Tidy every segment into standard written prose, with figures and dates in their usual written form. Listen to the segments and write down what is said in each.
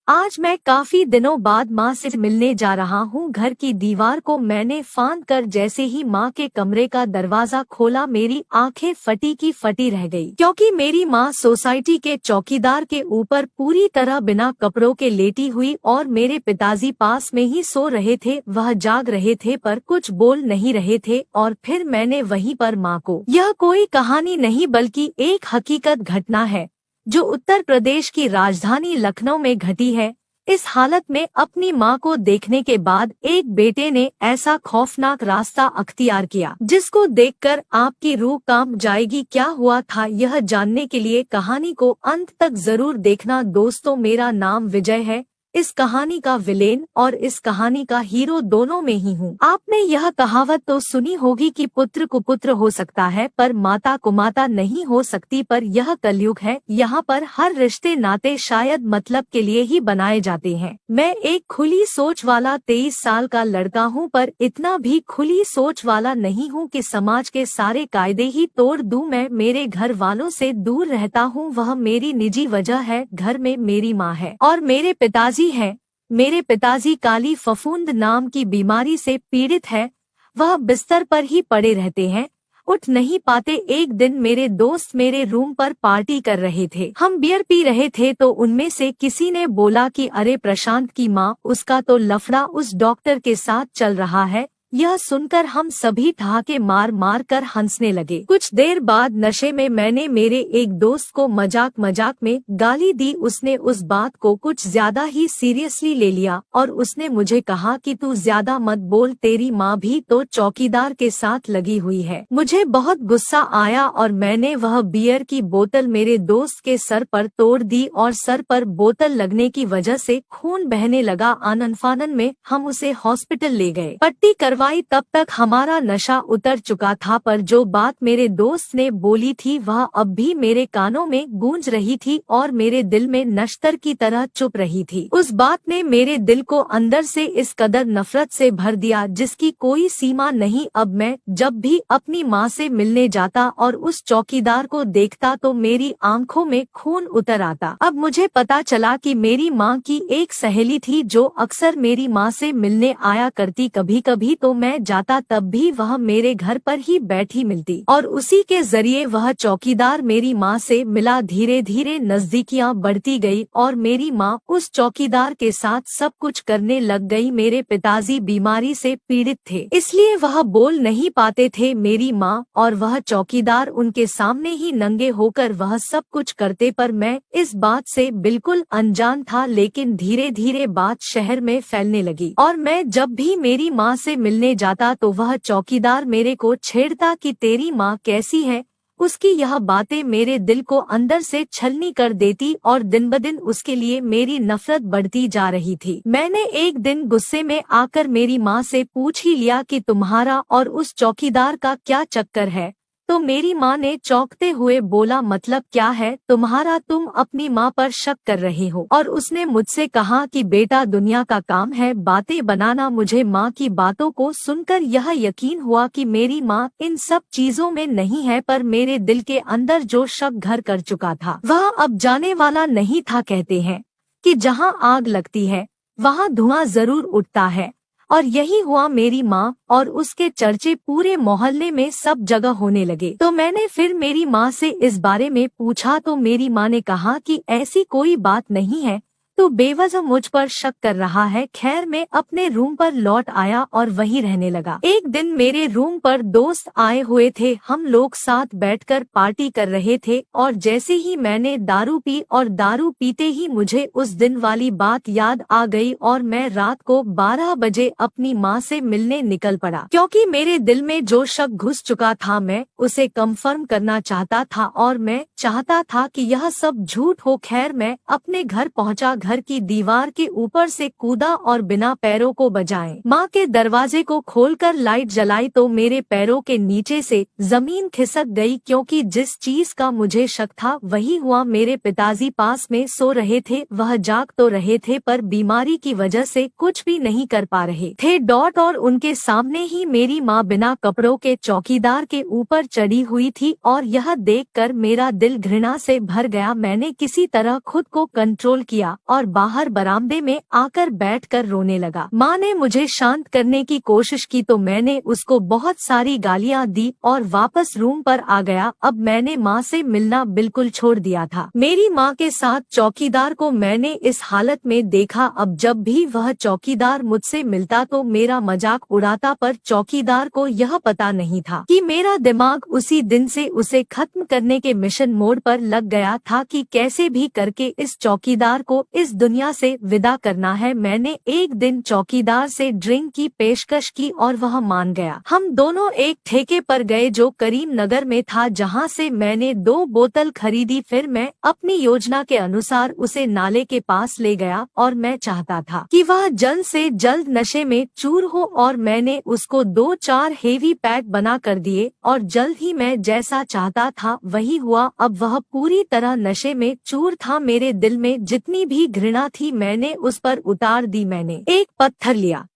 आज मैं काफी दिनों बाद माँ से मिलने जा रहा हूँ। घर की दीवार को मैंने फांद कर जैसे ही माँ के कमरे का दरवाजा खोला, मेरी आंखें फटी की फटी रह गई, क्योंकि मेरी माँ सोसाइटी के चौकीदार के ऊपर पूरी तरह बिना कपड़ों के लेटी हुई और मेरे पिताजी पास में ही सो रहे थे। वह जाग रहे थे पर कुछ बोल नहीं रहे थे। और फिर मैंने वहीं पर माँ को, यह कोई कहानी नहीं बल्कि एक हकीकत घटना है जो उत्तर प्रदेश की राजधानी लखनऊ में घटी है। इस हालत में अपनी मां को देखने के बाद एक बेटे ने ऐसा खौफनाक रास्ता अख्तियार किया जिसको देखकर आपकी रूह कांप जाएगी। क्या हुआ था, यह जानने के लिए कहानी को अंत तक जरूर देखना। दोस्तों, मेरा नाम विजय है। इस कहानी का विलेन और इस कहानी का हीरो दोनों में ही हूँ। आपने यह कहावत तो सुनी होगी कि पुत्र कुपुत्र हो सकता है पर माता कुमाता नहीं हो सकती। पर यह कलयुग है, यहाँ पर हर रिश्ते नाते शायद मतलब के लिए ही बनाए जाते हैं। मैं एक खुली सोच वाला 23 साल का लड़का हूँ, पर इतना भी खुली सोच वाला नहीं हूँ कि समाज के सारे कायदे ही तोड़ दूं। मैं मेरे घर वालों से दूर रहता हूँ, वह मेरी निजी वजह है। घर में मेरी माँ है और मेरे पिताजी है। मेरे पिताजी काली फफूंद नाम की बीमारी से पीड़ित है। वह बिस्तर पर ही पड़े रहते हैं, उठ नहीं पाते। एक दिन मेरे दोस्त मेरे रूम पर पार्टी कर रहे थे, हम बियर पी रहे थे, तो उनमें से किसी ने बोला कि अरे प्रशांत की माँ, उसका तो लफड़ा उस डॉक्टर के साथ चल रहा है। यह सुनकर हम सभी ठहाके मार मार कर हंसने लगे। कुछ देर बाद नशे में मैंने मेरे एक दोस्त को मजाक मजाक में गाली दी। उसने उस बात को कुछ ज्यादा ही सीरियसली ले लिया और उसने मुझे कहा कि तू ज्यादा मत बोल, तेरी माँ भी तो चौकीदार के साथ लगी हुई है। मुझे बहुत गुस्सा आया और मैंने वह बियर की बोतल मेरे दोस्त के सर पर तोड़ दी और सर पर बोतल लगने की वजह से खून बहने लगा। आनन फानन में हम उसे हॉस्पिटल ले गए, पट्टी करवाई। तब तक हमारा नशा उतर चुका था, पर जो बात मेरे दोस्त ने बोली थी वह अब भी मेरे कानों में गूंज रही थी और मेरे दिल में नश्तर की तरह चुप रही थी। उस बात ने मेरे दिल को अंदर से इस कदर नफरत से भर दिया जिसकी कोई सीमा नहीं। अब मैं जब भी अपनी माँ से मिलने जाता और उस चौकीदार को देखता तो मेरी आंखों में खून उतर आता। अब मुझे पता चला कि मेरी माँ की एक सहेली थी जो अक्सर मेरी माँ से मिलने आया करती। कभी कभी तो मैं जाता तब भी वह मेरे घर पर ही बैठी मिलती और उसी के जरिए वह चौकीदार मेरी माँ से मिला। धीरे धीरे नजदीकियां बढ़ती गई और मेरी माँ उस चौकीदार के साथ सब कुछ करने लग गई। मेरे पिताजी बीमारी से पीड़ित थे, इसलिए वह बोल नहीं पाते थे। मेरी माँ और वह चौकीदार उनके सामने ही नंगे होकर वह सब कुछ करते, पर मैं इस बात से बिल्कुल अनजान था। लेकिन धीरे धीरे बात शहर में फैलने लगी और मैं जब भी मेरी माँ से मिलने जाता तो वह चौकीदार मेरे को छेड़ता कि तेरी माँ कैसी है। उसकी यह बातें मेरे दिल को अंदर से छलनी कर देती और दिन ब दिन उसके लिए मेरी नफरत बढ़ती जा रही थी। मैंने एक दिन गुस्से में आकर मेरी माँ से पूछ ही लिया कि तुम्हारा और उस चौकीदार का क्या चक्कर है। तो मेरी माँ ने चौंकते हुए बोला, मतलब क्या है तुम्हारा, तुम अपनी माँ पर शक कर रहे हो। और उसने मुझसे कहा कि बेटा, दुनिया का काम है बातें बनाना। मुझे माँ की बातों को सुनकर यह यकीन हुआ कि मेरी माँ इन सब चीजों में नहीं है, पर मेरे दिल के अंदर जो शक घर कर चुका था वह अब जाने वाला नहीं था। कहते हैं कि जहाँ आग लगती है वहाँ धुआं जरूर उठता है, और यही हुआ। मेरी माँ और उसके चर्चे पूरे मोहल्ले में सब जगह होने लगे। तो मैंने फिर मेरी माँ से इस बारे में पूछा तो मेरी माँ ने कहा कि ऐसी कोई बात नहीं है, तो बेवजह मुझ पर शक कर रहा है। खैर, मैं अपने रूम पर लौट आया और वहीं रहने लगा। एक दिन मेरे रूम पर दोस्त आए हुए थे, हम लोग साथ बैठकर पार्टी कर रहे थे और जैसे ही मैंने दारू पी और दारू पीते ही मुझे उस दिन वाली बात याद आ गई और मैं रात को 12 बजे अपनी माँ से मिलने निकल पड़ा। क्योंकि मेरे दिल में जो शक घुस चुका था मैं उसे कंफर्म करना चाहता था और मैं चाहता था कि यह सब झूठ हो। खैर, मैं अपने घर पहुँचा। घर की दीवार के ऊपर से कूदा और बिना पैरों को बजाए माँ के दरवाजे को खोलकर लाइट जलाई तो मेरे पैरों के नीचे से जमीन खिसक गई, क्योंकि जिस चीज का मुझे शक था वही हुआ। मेरे पिताजी पास में सो रहे थे, वह जाग तो रहे थे पर बीमारी की वजह से कुछ भी नहीं कर पा रहे थे। और उनके सामने ही मेरी माँ बिना कपड़ों के चौकीदार के ऊपर चढ़ी हुई थी और यह देखकर मेरा दिल घृणा से भर गया। मैंने किसी तरह खुद को कंट्रोल किया और बाहर बरामदे में आकर बैठकर रोने लगा। माँ ने मुझे शांत करने की कोशिश की तो मैंने उसको बहुत सारी गालियाँ दी और वापस रूम पर आ गया। अब मैंने माँ से मिलना बिल्कुल छोड़ दिया था। मेरी माँ के साथ चौकीदार को मैंने इस हालत में देखा। अब जब भी वह चौकीदार मुझसे मिलता तो मेरा मजाक उड़ाता, पर चौकीदार को यह पता नहीं था कि मेरा दिमाग उसी दिन से उसे खत्म करने के मिशन मोड पर लग गया था कि कैसे भी करके इस चौकीदार को इस दुनिया से विदा करना है। मैंने एक दिन चौकीदार से ड्रिंक की पेशकश की और वह मान गया। हम दोनों एक ठेके पर गए जो करीम नगर में था, जहां से मैंने 2 बोतल खरीदी। फिर मैं अपनी योजना के अनुसार उसे नाले के पास ले गया और मैं चाहता था कि वह जल्द से जल्द नशे में चूर हो और मैंने उसको 2-4 हेवी पैक बना कर दिए और जल्द ही मैं जैसा चाहता था वही हुआ। अब वह पूरी तरह नशे में चूर था। मेरे दिल में जितनी भी घृणा थी मैंने उस पर उतार दी। मैंने एक पत्थर लिया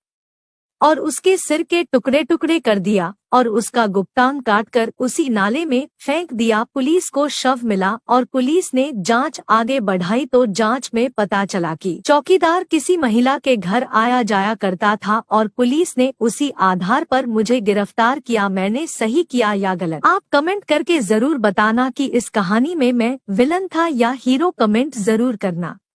और उसके सिर के टुकड़े टुकड़े कर दिया और उसका गुप्तांग काटकर उसी नाले में फेंक दिया। पुलिस को शव मिला और पुलिस ने जांच आगे बढ़ाई तो जांच में पता चला कि चौकीदार किसी महिला के घर आया जाया करता था और पुलिस ने उसी आधार पर मुझे गिरफ्तार किया। मैंने सही किया या गलत, आप कमेंट करके जरूर बताना कि इस कहानी में मैं विलन था या हीरो। कमेंट जरूर करना।